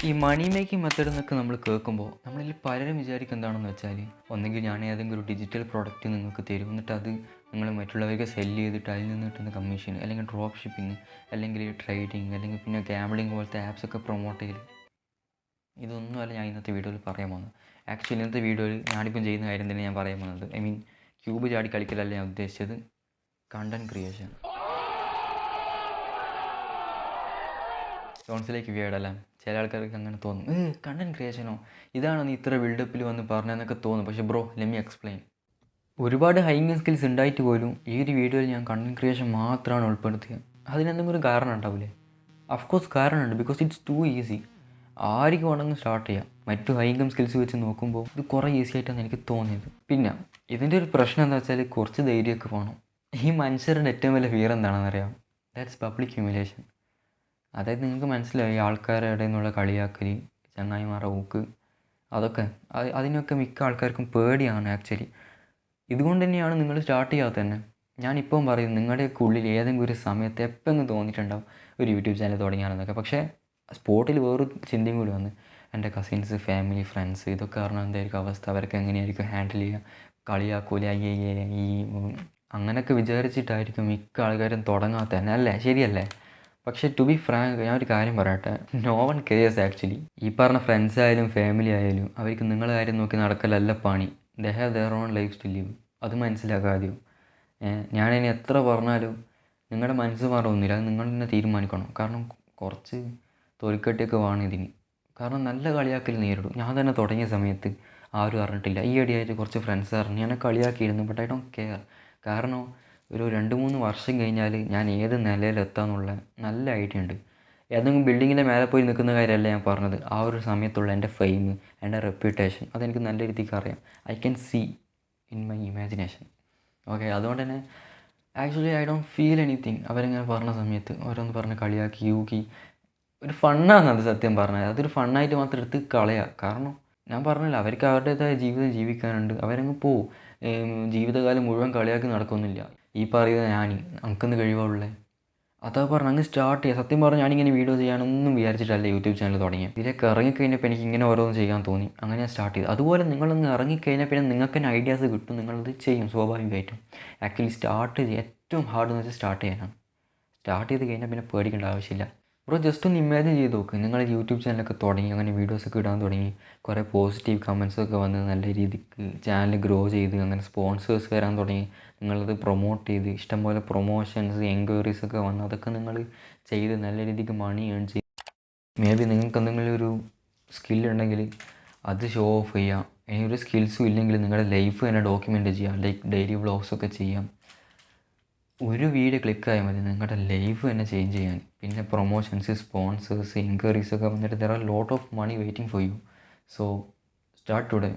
ഈ മണി making method എന്നൊക്കെ നമ്മൾ കേൾക്കുമ്പോൾ നമ്മളിൽ പലരും വിചാരിക്കും എന്താണെന്ന് വെച്ചാൽ, ഒന്നെങ്കിൽ ഞാൻ ഏതെങ്കിലും ഒരു ഡിജിറ്റൽ പ്രോഡക്റ്റ് നിങ്ങൾക്ക് തരും, എന്നിട്ട് അത് നിങ്ങൾ മറ്റുള്ളവർക്ക് സെല്ല് ചെയ്തിട്ട് അതിൽ നിന്ന് കിട്ടുന്ന കമ്മീഷൻ, അല്ലെങ്കിൽ ഡ്രോപ്പ് ഷിപ്പിംഗ്, അല്ലെങ്കിൽ ട്രേഡിങ്, അല്ലെങ്കിൽ പിന്നെ ഗാംബ്ലിംഗ് പോലത്തെ ആപ്സൊക്കെ പ്രൊമോട്ട് ചെയ്യൽ. ഇതൊന്നുമല്ല ഞാൻ ഇന്നത്തെ വീഡിയോയിൽ പറയാൻ പോകുന്നത്. ആക്ച്വലി ഇന്നത്തെ വീഡിയോയിൽ ഞാനിപ്പം ചെയ്യുന്ന കാര്യം തന്നെ ഞാൻ പറയാൻ പോകുന്നത്. ഐ മീൻ ക്യൂബ് ചാടി കളിക്കലല്ല ഞാൻ ഉദ്ദേശിച്ചത്, കണ്ടൻറ് ക്രിയേഷൻ. സോൺസിലേക്ക് വീടല്ല, ചില ആൾക്കാർക്ക് അങ്ങനെ തോന്നും, കണ്ടൻറ് ക്രിയേഷനോ, ഇതാണോ നീ ഇത്ര ബിൽഡപ്പിൽ വന്ന് പറഞ്ഞതെന്നൊക്കെ തോന്നും. പക്ഷേ ബ്രോ, ലെറ്റ് മീ എക്സ്പ്ലെയിൻ. ഒരുപാട് ഹൈയിങ് സ്കിൽസ് ഉണ്ടായിട്ട് പോലും ഈ ഒരു വീഡിയോയിൽ ഞാൻ കണ്ടൻറ് ക്രിയേഷൻ മാത്രമാണ് ഉൾപ്പെടുത്തിയത്. അതിനെന്തെങ്കിലും ഒരു കാരണം ഉണ്ടാവില്ലേ? അഫ്കോഴ്സ് കാരണമുണ്ട്. Because it's too easy. ആർക്ക് വേണമെങ്കിൽ സ്റ്റാർട്ട് ചെയ്യാം. മറ്റു ഹൈയിങ് സ്കിൽസ് വെച്ച് നോക്കുമ്പോൾ ഇത് കുറേ ഈസി ആയിട്ടാണ് എനിക്ക് തോന്നിയത്. പിന്നെ ഇതിൻ്റെ ഒരു പ്രശ്നം എന്താ വെച്ചാൽ, കുറച്ച് ധൈര്യമൊക്കെ വേണം. ഈ മനുഷ്യരുടെ ഏറ്റവും വലിയ ഫിയർ എന്താണെന്ന് അറിയാം? That's public humiliation. അതായത് നിങ്ങൾക്ക് മനസ്സിലായി, ആൾക്കാരുടെ ഇടയിൽ നിന്നുള്ള കളിയാക്കൽ, ചങ്ങായിമാരുടെ ഊക്ക്, അതൊക്കെ അതിനൊക്കെ മിക്ക ആൾക്കാർക്കും പേടിയാണ് ആക്ച്വലി. ഇതുകൊണ്ട് തന്നെയാണ് നിങ്ങൾ സ്റ്റാർട്ട് ചെയ്യാത്തത് തന്നെ. ഞാനിപ്പം പറയും, നിങ്ങളുടെയൊക്കെ ഉള്ളിൽ ഏതെങ്കിലും ഒരു സമയത്ത് എപ്പോഴെങ്കിലും തോന്നിയിട്ടുണ്ടാവും ഒരു യൂട്യൂബ് ചാനൽ തുടങ്ങിയാണെന്നൊക്കെ. പക്ഷേ സ്പോട്ടിൽ വേറൊരു ചിന്തയും കൂടി വന്ന്, എൻ്റെ കസിൻസ്, ഫാമിലി, ഫ്രണ്ട്സ്, ഇതൊക്കെ കാരണം എന്തായിരിക്കും അവസ്ഥ, അവർക്ക് എങ്ങനെയായിരിക്കും ഹാൻഡിൽ ചെയ്യുക, കളിയാക്കൂല, ഈ അങ്ങനെയൊക്കെ വിചാരിച്ചിട്ടായിരിക്കും മിക്ക ആൾക്കാരും തുടങ്ങാത്ത തന്നെ, അല്ലേ? ശരിയല്ലേ? പക്ഷേ ടു ബി ഫ്രാങ്ക്, ഞാൻ ഒരു കാര്യം പറയട്ടെ, നോ വൺ കെയേഴ്സ് ആക്ച്വലി. ഈ പറഞ്ഞ ഫ്രണ്ട്സ് ആയാലും ഫാമിലി ആയാലും അവർക്ക് നിങ്ങളെ കാര്യം നോക്കി നടക്കലല്ല പണി. They have their own life to live. അത് മനസ്സിലാക്കുക ആദ്യം. ഞാനിനി എത്ര പറഞ്ഞാലും നിങ്ങളുടെ മനസ്സ് മാറൊന്നുമില്ല, അത് നിങ്ങൾ തന്നെ തീരുമാനിക്കണം. കാരണം കുറച്ച് തൊലിക്കട്ടിയൊക്കെ വേണം ഇതിന്. കാരണം നല്ല കളിയാക്കൽ നേരിടും. ഞാൻ തന്നെ തുടങ്ങിയ സമയത്ത് ആരും അറിഞ്ഞിട്ടില്ല. ഈ ഇടയായിട്ട് കുറച്ച് ഫ്രണ്ട്സ് അറിഞ്ഞ് എന്നെ കളിയാക്കിയിരുന്നു. But I don't care. കാരണം ഒരു 2-3 വർഷം കഴിഞ്ഞാൽ ഞാൻ ഏത് നിലയിലെത്താമെന്നുള്ള നല്ല ഐഡിയ ഉണ്ട്. ഏതെങ്കിലും ബിൽഡിങ്ങിൻ്റെ മേലെ പോയി നിൽക്കുന്ന കാര്യമല്ല ഞാൻ പറഞ്ഞത്. ആ ഒരു സമയത്തുള്ള എൻ്റെ ഫെയിം, എൻ്റെ റെപ്യൂട്ടേഷൻ, അതെനിക്ക് നല്ല രീതിക്ക് അറിയാം. I can see in my imagination. Okay, അതുകൊണ്ട് തന്നെ actually I don't feel anything. അവരിങ്ങനെ പറഞ്ഞ സമയത്ത് ഓരോന്ന് പറഞ്ഞ് കളിയാക്കി യൂക്കി ഒരു ഫണ്ണാണ് അത്. സത്യം പറഞ്ഞാൽ അതൊരു ഫണ്ണായിട്ട് മാത്രം എടുത്ത് കളയുക. കാരണം ഞാൻ പറഞ്ഞില്ല, അവർക്ക് അവരുടേതായ ജീവിതം ജീവിക്കാനുണ്ട്, അവരങ്ങ് പോവും. ജീവിതകാലം മുഴുവൻ കളിയാക്കി നടക്കൊന്നുമില്ല. ഈ പറയുന്ന ഞാൻ, നമുക്കൊന്ന് കഴിവുള്ളേ അതാ പറഞ്ഞത്, അങ്ങ് സ്റ്റാർട്ട് ചെയ്യുക. സത്യം പറഞ്ഞാൽ ഞാനിങ്ങനെ വീഡിയോ ചെയ്യാനൊന്നും വിചാരിച്ചിട്ടല്ല യൂട്യൂബ് ചാനൽ തുടങ്ങിയത്. ഇതിലേക്ക് ഇറങ്ങിക്കഴിഞ്ഞപ്പോൾ എനിക്ക് ഇങ്ങനെ ഓരോന്ന് ചെയ്യാൻ തോന്നി, അങ്ങനെ ഞാൻ സ്റ്റാർട്ട് ചെയ്തു. അതുപോലെ നിങ്ങളൊന്ന് ഇറങ്ങിക്കഴിഞ്ഞാൽ പിന്നെ നിങ്ങൾക്ക് തന്നെ ഐഡിയാസ് കിട്ടും, നിങ്ങളത് ചെയ്യും സ്വാഭാവികമായിട്ടും. ആക്ച്വലി സ്റ്റാർട്ട് ചെയ്ത് ഏറ്റവും ഹാർഡ് എന്ന് വെച്ചാൽ സ്റ്റാർട്ട് ചെയ്യാനാണ്. സ്റ്റാർട്ട് ചെയ്ത് കഴിഞ്ഞാൽ പിന്നെ പേടിക്കേണ്ട ആവശ്യമില്ല. ബ്രോ, ജസ്റ്റ് ഒന്ന് ഇമാജിൻ ചെയ്ത് നോക്ക്, നിങ്ങൾ യൂട്യൂബ് ചാനലൊക്കെ തുടങ്ങി, അങ്ങനെ വീഡിയോസൊക്കെ ഇടാൻ തുടങ്ങി, കുറേ പോസിറ്റീവ് കമൻസൊക്കെ വന്ന് നല്ല രീതിക്ക് ചാനൽ ഗ്രോ ചെയ്ത്, അങ്ങനെ സ്പോൺസേഴ്സ് വരാൻ തുടങ്ങി, നിങ്ങളത് പ്രൊമോട്ട് ചെയ്ത്, ഇഷ്ടംപോലെ പ്രൊമോഷൻസ്, എൻക്വയറീസൊക്കെ വന്ന്, അതൊക്കെ നിങ്ങൾ ചെയ്ത് നല്ല രീതിക്ക് മണി ഏൺ ചെയ്ത്, മേ ബി നിങ്ങൾക്ക് എന്തെങ്കിലും ഒരു സ്കില്ലുണ്ടെങ്കിൽ അത് ഷോ ഓഫ് ചെയ്യാം. ഇനി ഒരു സ്കിൽസും ഇല്ലെങ്കിൽ നിങ്ങളുടെ ലൈഫ് തന്നെ ഡോക്യുമെൻ്റ് ചെയ്യാം. ലൈക്ക് ഡെയിലി വ്ളോഗ്സൊക്കെ ചെയ്യാം. ഒരു വീഡിയോ ക്ലിക്കായാൽ മതി നിങ്ങളുടെ ലൈഫ് തന്നെ ചേഞ്ച് ചെയ്യാൻ. പിന്നെ പ്രൊമോഷൻസ്, സ്പോൺസേഴ്സ്, എൻക്വയറീസൊക്കെ വന്നിട്ട് there are lot of money waiting for you. So start today.